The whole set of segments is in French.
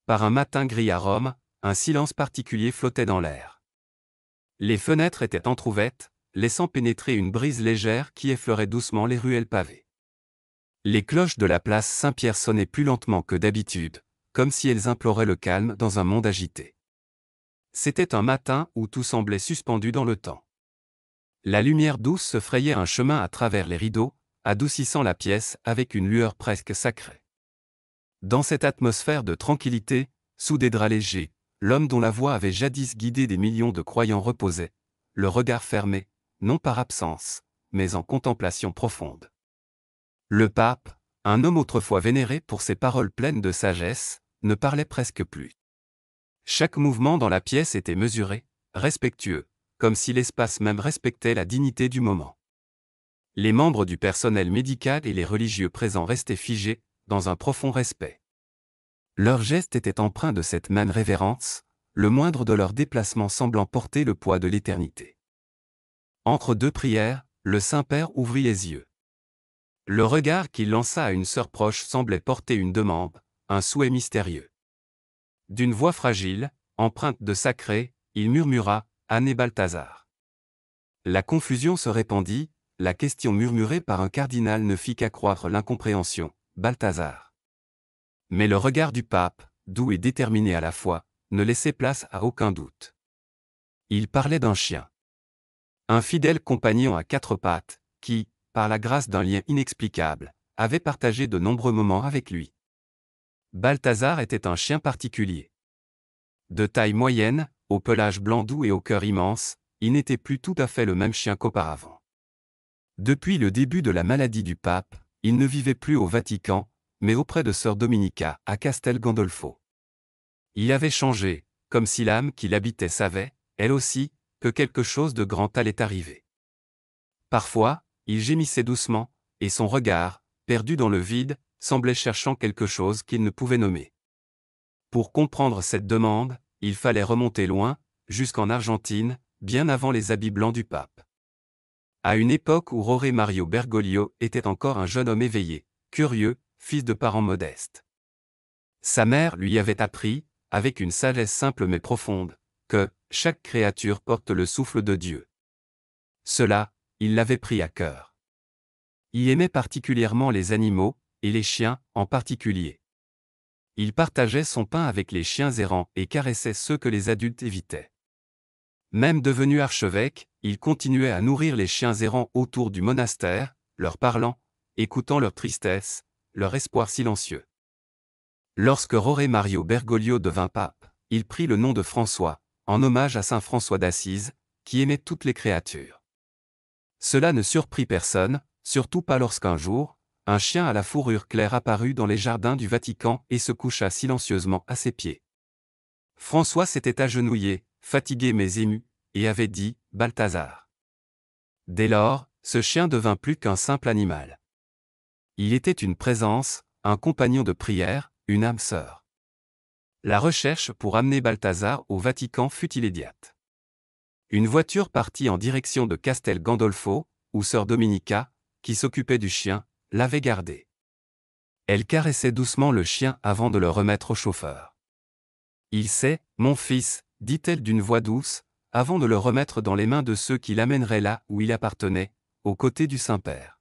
Par un matin gris à Rome, un silence particulier flottait dans l'air. Les fenêtres étaient entr'ouvertes, laissant pénétrer une brise légère qui effleurait doucement les ruelles pavées. Les cloches de la place Saint-Pierre sonnaient plus lentement que d'habitude, comme si elles imploraient le calme dans un monde agité. C'était un matin où tout semblait suspendu dans le temps. La lumière douce se frayait un chemin à travers les rideaux, adoucissant la pièce avec une lueur presque sacrée. Dans cette atmosphère de tranquillité, sous des draps légers, l'homme dont la voix avait jadis guidé des millions de croyants reposait, le regard fermé, non par absence, mais en contemplation profonde. Le pape, un homme autrefois vénéré pour ses paroles pleines de sagesse, ne parlait presque plus. Chaque mouvement dans la pièce était mesuré, respectueux, comme si l'espace même respectait la dignité du moment. Les membres du personnel médical et les religieux présents restaient figés, dans un profond respect. Leurs gestes étaient empreints de cette même révérence, le moindre de leurs déplacements semblant porter le poids de l'éternité. Entre deux prières, le Saint-Père ouvrit les yeux. Le regard qu'il lança à une sœur proche semblait porter une demande, un souhait mystérieux. D'une voix fragile, empreinte de sacré, il murmura « Année Balthazar ». La confusion se répandit, la question murmurée par un cardinal ne fit qu'accroître l'incompréhension, Balthazar. Mais le regard du pape, doux et déterminé à la fois, ne laissait place à aucun doute. Il parlait d'un chien. Un fidèle compagnon à quatre pattes, qui, par la grâce d'un lien inexplicable, avait partagé de nombreux moments avec lui. Balthazar était un chien particulier. De taille moyenne, au pelage blanc doux et au cœur immense, il n'était plus tout à fait le même chien qu'auparavant. Depuis le début de la maladie du pape, il ne vivait plus au Vatican, mais auprès de sœur Dominica, à Castel Gandolfo. Il avait changé, comme si l'âme qui l'habitait savait, elle aussi, que quelque chose de grand allait arriver. Parfois, il gémissait doucement, et son regard, perdu dans le vide, semblait cherchant quelque chose qu'il ne pouvait nommer. Pour comprendre cette demande, il fallait remonter loin, jusqu'en Argentine, bien avant les habits blancs du pape. À une époque où Jorge Mario Bergoglio était encore un jeune homme éveillé, curieux, fils de parents modestes. Sa mère lui avait appris, avec une sagesse simple mais profonde, que chaque créature porte le souffle de Dieu. Cela, il l'avait pris à cœur. Il aimait particulièrement les animaux, et les chiens, en particulier. Il partageait son pain avec les chiens errants et caressait ceux que les adultes évitaient. Même devenu archevêque, il continuait à nourrir les chiens errants autour du monastère, leur parlant, écoutant leur tristesse, leur espoir silencieux. Lorsque Jorge Mario Bergoglio devint pape, il prit le nom de François, en hommage à saint François d'Assise, qui aimait toutes les créatures. Cela ne surprit personne, surtout pas lorsqu'un jour, un chien à la fourrure claire apparut dans les jardins du Vatican et se coucha silencieusement à ses pieds. François s'était agenouillé, fatigué mais ému, et avait dit « Balthazar ». Dès lors, ce chien devint plus qu'un simple animal. Il était une présence, un compagnon de prière, une âme sœur. La recherche pour amener Balthazar au Vatican fut immédiate. Une voiture partit en direction de Castel Gandolfo, où sœur Dominica, qui s'occupait du chien, l'avait gardé. Elle caressait doucement le chien avant de le remettre au chauffeur. « Il sait, mon fils, dit-elle d'une voix douce, avant de le remettre dans les mains de ceux qui l'amèneraient là où il appartenait, aux côtés du Saint-Père. »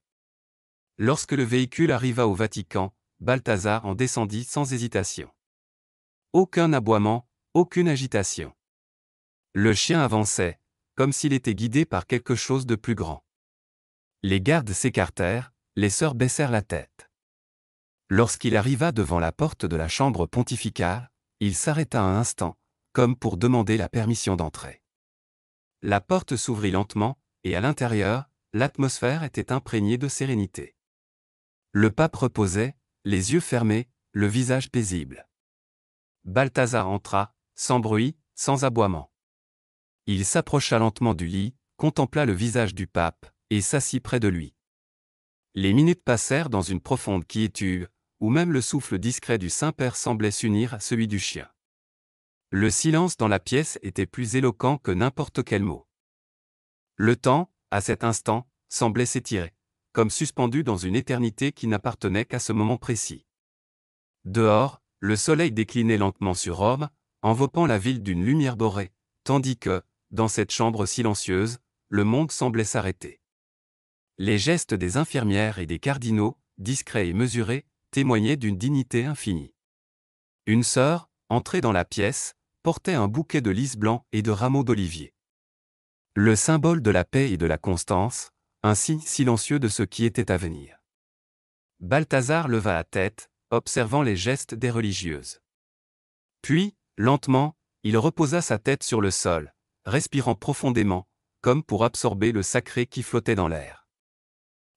Lorsque le véhicule arriva au Vatican, Balthazar en descendit sans hésitation. Aucun aboiement, aucune agitation. Le chien avançait, comme s'il était guidé par quelque chose de plus grand. Les gardes s'écartèrent, les sœurs baissèrent la tête. Lorsqu'il arriva devant la porte de la chambre pontificale, il s'arrêta un instant, comme pour demander la permission d'entrer. La porte s'ouvrit lentement, et à l'intérieur, l'atmosphère était imprégnée de sérénité. Le pape reposait, les yeux fermés, le visage paisible. Balthazar entra, sans bruit, sans aboiement. Il s'approcha lentement du lit, contempla le visage du pape, et s'assit près de lui. Les minutes passèrent dans une profonde quiétude, où même le souffle discret du Saint-Père semblait s'unir à celui du chien. Le silence dans la pièce était plus éloquent que n'importe quel mot. Le temps, à cet instant, semblait s'étirer, comme suspendu dans une éternité qui n'appartenait qu'à ce moment précis. Dehors, le soleil déclinait lentement sur Rome, enveloppant la ville d'une lumière dorée, tandis que, dans cette chambre silencieuse, le monde semblait s'arrêter. Les gestes des infirmières et des cardinaux, discrets et mesurés, témoignaient d'une dignité infinie. Une sœur, entrée dans la pièce, portait un bouquet de lys blanc et de rameaux d'olivier. Le symbole de la paix et de la constance, un signe silencieux de ce qui était à venir. Balthazar leva la tête, observant les gestes des religieuses. Puis, lentement, il reposa sa tête sur le sol, respirant profondément, comme pour absorber le sacré qui flottait dans l'air.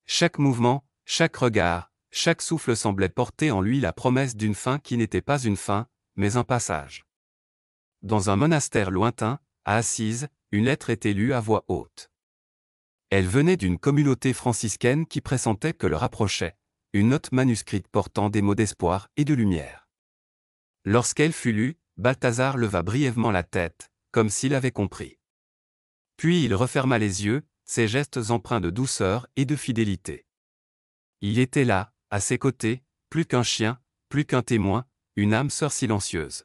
Chaque mouvement, chaque regard, chaque souffle semblait porter en lui la promesse d'une fin qui n'était pas une fin, mais un passage. Dans un monastère lointain, à Assise, une lettre était lue à voix haute. Elle venait d'une communauté franciscaine qui pressentait que le rapprochait, une note manuscrite portant des mots d'espoir et de lumière. Lorsqu'elle fut lue, Balthazar leva brièvement la tête, comme s'il avait compris. Puis il referma les yeux, ses gestes empreints de douceur et de fidélité. Il était là, à ses côtés, plus qu'un chien, plus qu'un témoin, une âme sœur silencieuse.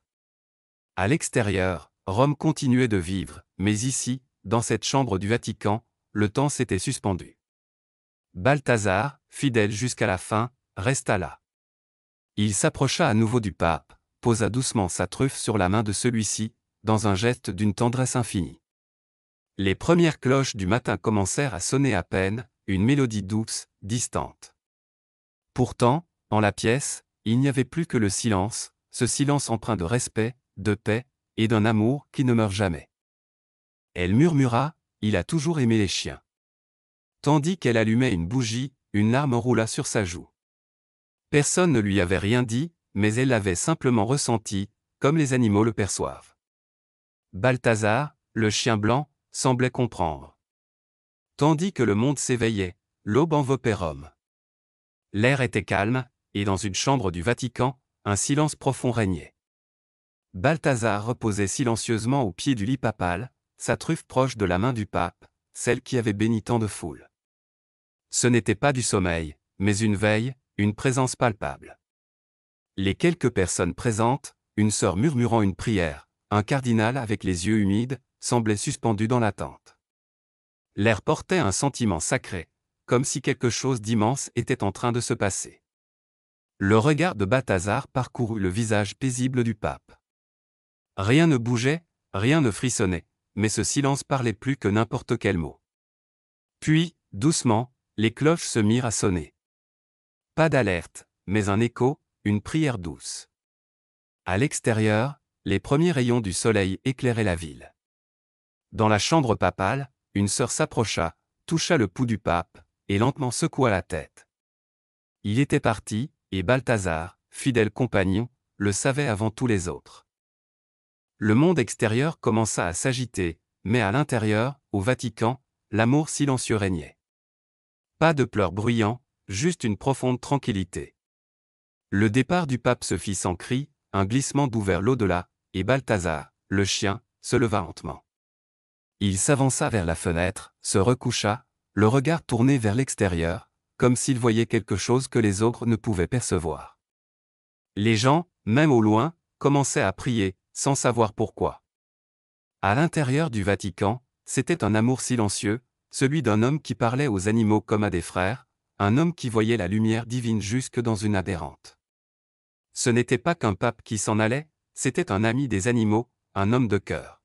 À l'extérieur, Rome continuait de vivre, mais ici, dans cette chambre du Vatican, le temps s'était suspendu. Balthazar, fidèle jusqu'à la fin, resta là. Il s'approcha à nouveau du pape, posa doucement sa truffe sur la main de celui-ci, dans un geste d'une tendresse infinie. Les premières cloches du matin commencèrent à sonner à peine, une mélodie douce, distante. Pourtant, en la pièce, il n'y avait plus que le silence, ce silence empreint de respect, de paix, et d'un amour qui ne meurt jamais. Elle murmura, « Il a toujours aimé les chiens. » Tandis qu'elle allumait une bougie, une larme roula sur sa joue. Personne ne lui avait rien dit, mais elle l'avait simplement ressenti, comme les animaux le perçoivent. Balthazar, le chien blanc, semblait comprendre. Tandis que le monde s'éveillait, l'aube enveloppait Rome. L'air était calme, et dans une chambre du Vatican, un silence profond régnait. Balthazar reposait silencieusement au pied du lit papal, sa truffe proche de la main du pape, celle qui avait béni tant de foules. Ce n'était pas du sommeil, mais une veille, une présence palpable. Les quelques personnes présentes, une sœur murmurant une prière, un cardinal avec les yeux humides, semblait suspendu dans l'attente. L'air portait un sentiment sacré, comme si quelque chose d'immense était en train de se passer. Le regard de Balthazar parcourut le visage paisible du pape. Rien ne bougeait, rien ne frissonnait, mais ce silence parlait plus que n'importe quel mot. Puis, doucement, les cloches se mirent à sonner. Pas d'alerte, mais un écho, une prière douce. À l'extérieur, les premiers rayons du soleil éclairaient la ville. Dans la chambre papale, une sœur s'approcha, toucha le pouls du pape, et lentement secoua la tête. Il était parti, et Balthazar, fidèle compagnon, le savait avant tous les autres. Le monde extérieur commença à s'agiter, mais à l'intérieur, au Vatican, l'amour silencieux régnait. Pas de pleurs bruyants, juste une profonde tranquillité. Le départ du pape se fit sans cri, un glissement doux vers l'au-delà, et Balthazar, le chien, se leva lentement. Il s'avança vers la fenêtre, se recoucha, le regard tourné vers l'extérieur, comme s'il voyait quelque chose que les autres ne pouvaient percevoir. Les gens, même au loin, commençaient à prier, sans savoir pourquoi. À l'intérieur du Vatican, c'était un amour silencieux, celui d'un homme qui parlait aux animaux comme à des frères, un homme qui voyait la lumière divine jusque dans une adhérente. Ce n'était pas qu'un pape qui s'en allait, c'était un ami des animaux, un homme de cœur.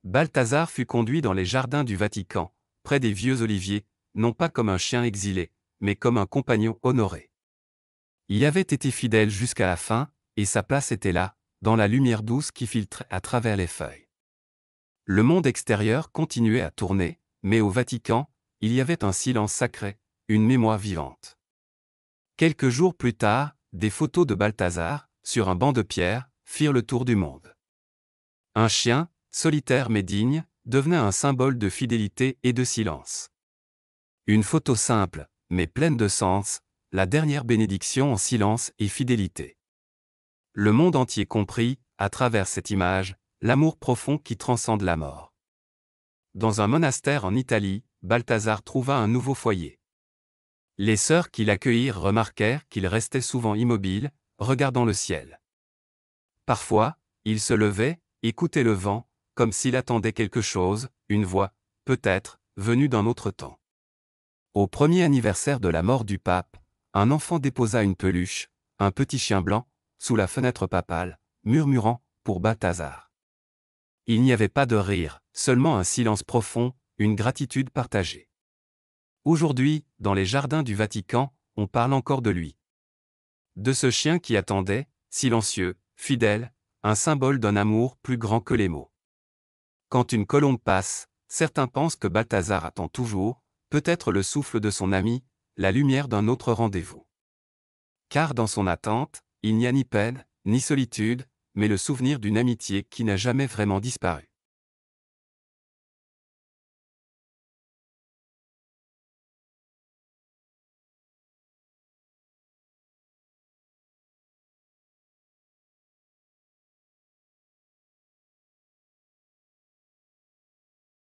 Balthazar fut conduit dans les jardins du Vatican, près des vieux oliviers, non pas comme un chien exilé, mais comme un compagnon honoré. Il avait été fidèle jusqu'à la fin, et sa place était là, dans la lumière douce qui filtrait à travers les feuilles. Le monde extérieur continuait à tourner, mais au Vatican, il y avait un silence sacré, une mémoire vivante. Quelques jours plus tard, des photos de Balthazar, sur un banc de pierre, firent le tour du monde. Un chien, solitaire mais digne, devenait un symbole de fidélité et de silence. Une photo simple, mais pleine de sens, la dernière bénédiction en silence et fidélité. Le monde entier comprit, à travers cette image, l'amour profond qui transcende la mort. Dans un monastère en Italie, Balthazar trouva un nouveau foyer. Les sœurs qui l'accueillirent remarquèrent qu'il restait souvent immobile, regardant le ciel. Parfois, il se levait, écoutait le vent, comme s'il attendait quelque chose, une voix, peut-être, venue d'un autre temps. Au premier anniversaire de la mort du pape, un enfant déposa une peluche, un petit chien blanc, sous la fenêtre papale, murmurant « pour Balthazar ». Il n'y avait pas de rire, seulement un silence profond, une gratitude partagée. Aujourd'hui, dans les jardins du Vatican, on parle encore de lui. De ce chien qui attendait, silencieux, fidèle, un symbole d'un amour plus grand que les mots. Quand une colombe passe, certains pensent que Balthazar attend toujours, peut-être le souffle de son ami, la lumière d'un autre rendez-vous. Car dans son attente, il n'y a ni peine, ni solitude, mais le souvenir d'une amitié qui n'a jamais vraiment disparu.